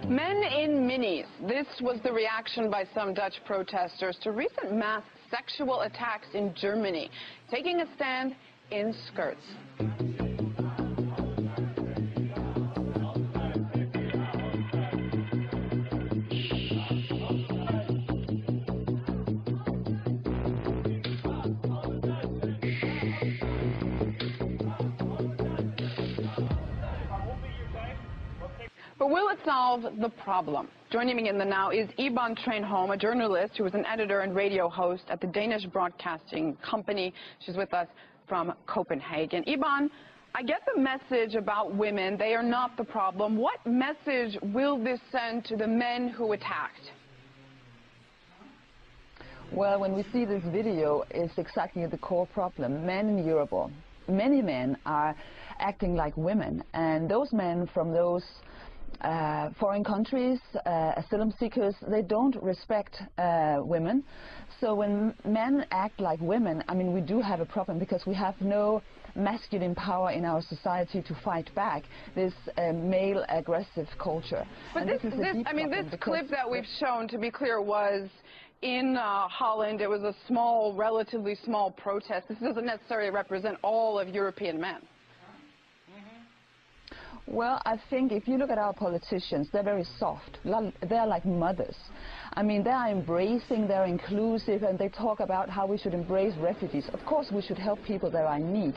Men in minis. This was the reaction by some Dutch protesters to recent mass sexual attacks in Germany, taking a stand in skirts. But will it solve the problem? Joining me in the now is Iben Thranholm, a journalist who is an editor and radio host at the Danish Broadcasting Company. She's with us from Copenhagen. Iben, I get the message about women. They are not the problem. What message will this send to the men who attacked? Well, when we see this video, it's exactly the core problem. Men in Europe, many men are acting like women, and those men from those foreign countries, asylum seekers, they don't respect women. So when men act like women, I mean, we do have a problem because we have no masculine power in our society to fight back this male aggressive culture. But this clip that we've shown, to be clear, was in Holland. It was a small, relatively small protest. This doesn't necessarily represent all of European men. Well, I think if you look at our politicians, they're very soft. They're like mothers. I mean, they are embracing, they're inclusive, and they talk about how we should embrace refugees. Of course, we should help people that are in need.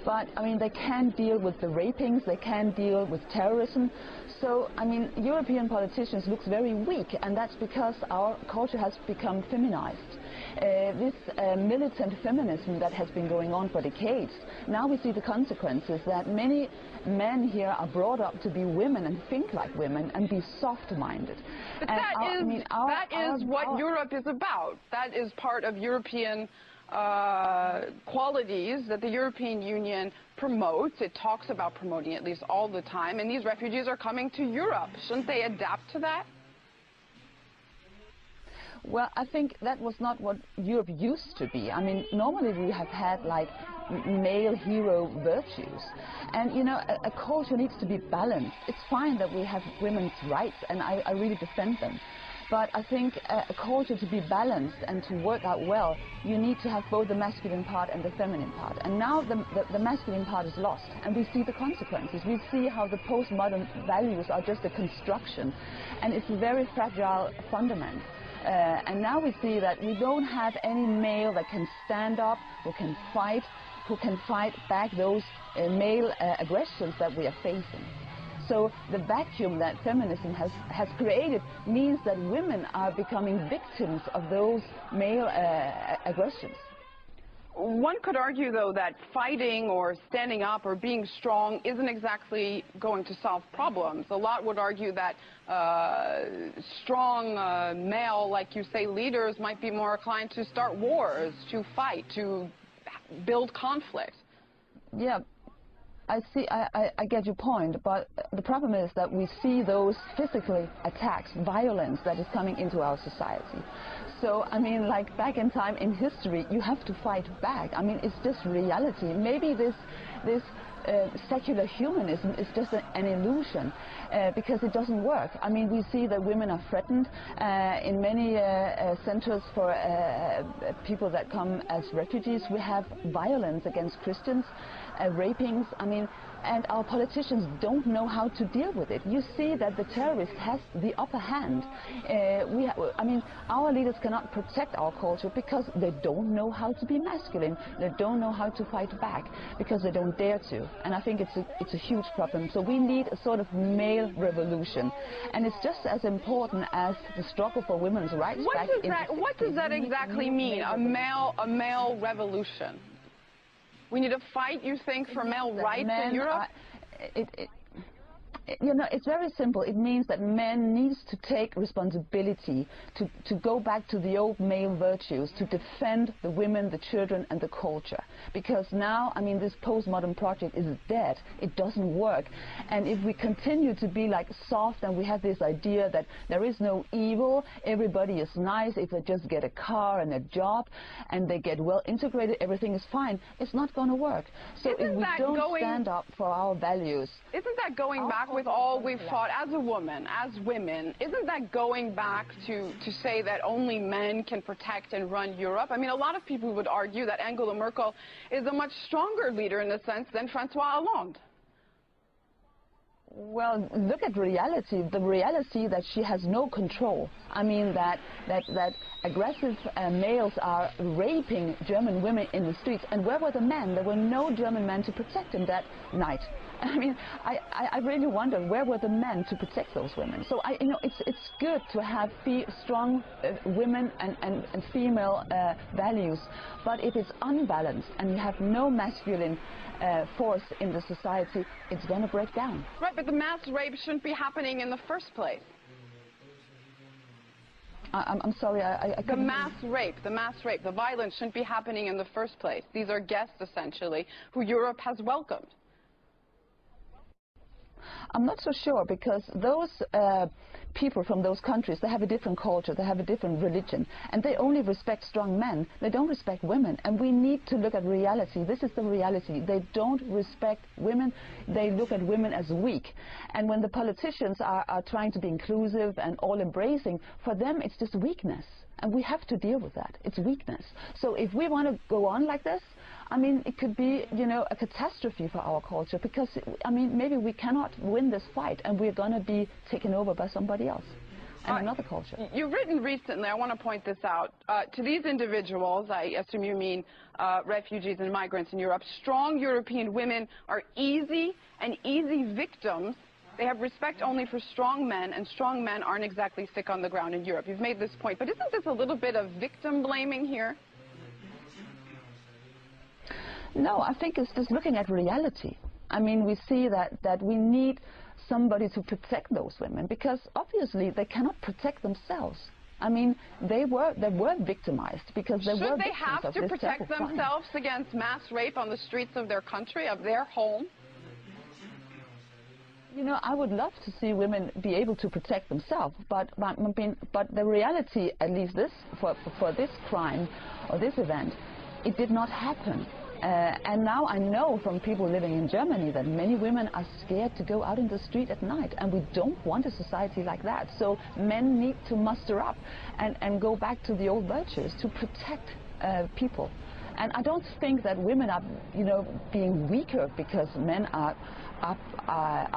But, I mean, they can't deal with the rapings, they can't deal with terrorism. So, I mean, European politicians look very weak, and that's because our culture has become feminized. This militant feminism that has been going on for decades, now we see the consequences that many men here are brought up to be women and think like women and be soft-minded. But that is what Europe is about. That is part of European qualities that the European Union promotes. It talks about promoting at least all the time, and these refugees are coming to Europe. Shouldn't they adapt to that? Well, I think that was not what Europe used to be. I mean, normally we have had like male hero virtues. And, you know, a culture needs to be balanced. It's fine that we have women's rights, and I really defend them. But I think a culture to be balanced and to work out well, you need to have both the masculine part and the feminine part. And now the masculine part is lost, and we see the consequences. We see how the postmodern values are just a construction, and it's a very fragile fundament. And now we see that we don't have any male that can stand up, who can fight back those male aggressions that we are facing. So the vacuum that feminism has created means that women are becoming victims of those male aggressions. One could argue, though, that fighting or standing up or being strong isn't exactly going to solve problems. A lot would argue that strong male, like you say, leaders might be more inclined to start wars, to fight, to build conflict. Yeah, I see. I get your point, but the problem is that we see those physical attacks, violence that is coming into our society. So, I mean, like back in time in history, you have to fight back. I mean, it's just reality. Maybe this secular humanism is just an illusion because it doesn't work. I mean, we see that women are threatened in many centers for people that come as refugees. We have violence against Christians, rapings. I mean, and our politicians don't know how to deal with it. You see that the terrorist has the upper hand. I mean, our leaders cannot protect our culture because they don't know how to be masculine. They don't know how to fight back because they don't dare to. And I think it's a huge problem. So we need a sort of male revolution. And it's just as important as the struggle for women's rights. What does that exactly mean, a male revolution? We need to fight, you think, for male rights in Europe? You know, it's very simple. It means that men need to take responsibility to go back to the old male virtues, to defend the women, the children, and the culture. Because now, I mean, this postmodern project is dead. It doesn't work. And if we continue to be like soft and we have this idea that there is no evil, everybody is nice, if they just get a car and a job and they get well integrated, everything is fine, it's not going to work. So if we don't stand up for our values... Isn't that going backwards with all we've fought as a woman, as women, isn't that going back to say that only men can protect and run Europe? I mean, a lot of people would argue that Angela Merkel is a much stronger leader in a sense than François Hollande. Well, look at reality, the reality that she has no control. I mean that aggressive males are raping German women in the streets. And where were the men? There were no German men to protect them that night. I mean, I really wonder where were the men to protect those women. So it's good to have strong women and female values, but if it's unbalanced and you have no masculine force in the society, it's going to break down. Right, but the mass rape shouldn't be happening in the first place. I'm sorry, I the mass rape, the violence shouldn't be happening in the first place. These are guests, essentially, who Europe has welcomed. I'm not so sure, because those people from those countries, they have a different culture, they have a different religion, and they only respect strong men. They don't respect women, and we need to look at reality. This is the reality. They don't respect women. They look at women as weak. And when the politicians are trying to be inclusive and all-embracing, for them it's just weakness. And we have to deal with that. It's weakness. So if we want to go on like this, I mean, it could be, a catastrophe for our culture, because, I mean, maybe we cannot win this fight and we're going to be taken over by somebody else and another culture. You've written recently, I want to point this out, to these individuals, I assume you mean refugees and migrants in Europe, strong European women are easy victims. They have respect only for strong men, and strong men aren't exactly sick on the ground in Europe. You've made this point, but isn't this a little bit of victim blaming here? No, I think it's just looking at reality. I mean, we see that we need somebody to protect those women, because obviously they cannot protect themselves. I mean, they were victimized because they were victims of this. Should they have to protect themselves against mass rape on the streets of their country, of their home? I would love to see women be able to protect themselves, but the reality, at least for this crime or this event, it did not happen. And now I know from people living in Germany that many women are scared to go out in the street at night, and we don't want a society like that. So men need to muster up and go back to the old virtues to protect people. And I don't think that women are, being weaker because men are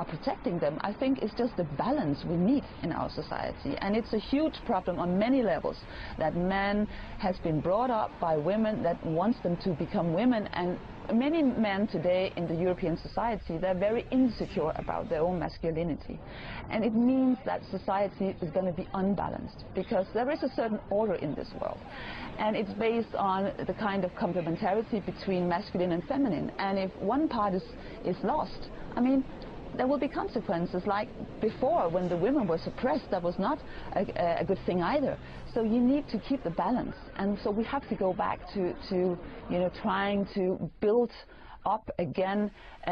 protecting them. I think it's just the balance we need in our society, and it's a huge problem on many levels that men has been brought up by women that wants them to become women, and many men today in the European society, they're very insecure about their own masculinity, and it means that society is going to be unbalanced, because there is a certain order in this world, and it's based on the kind of complementarity between masculine and feminine, and if one part is lost, I mean, there will be consequences. Like before, when the women were suppressed, that was not a good thing either. So you need to keep the balance, and so we have to go back to trying to build up again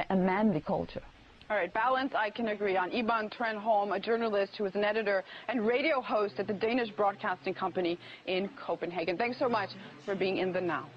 a manly culture. All right, balance I can agree on. Iben Thranholm, a journalist who is an editor and radio host at the Danish Broadcasting Company in Copenhagen. Thanks so much for being in the Now.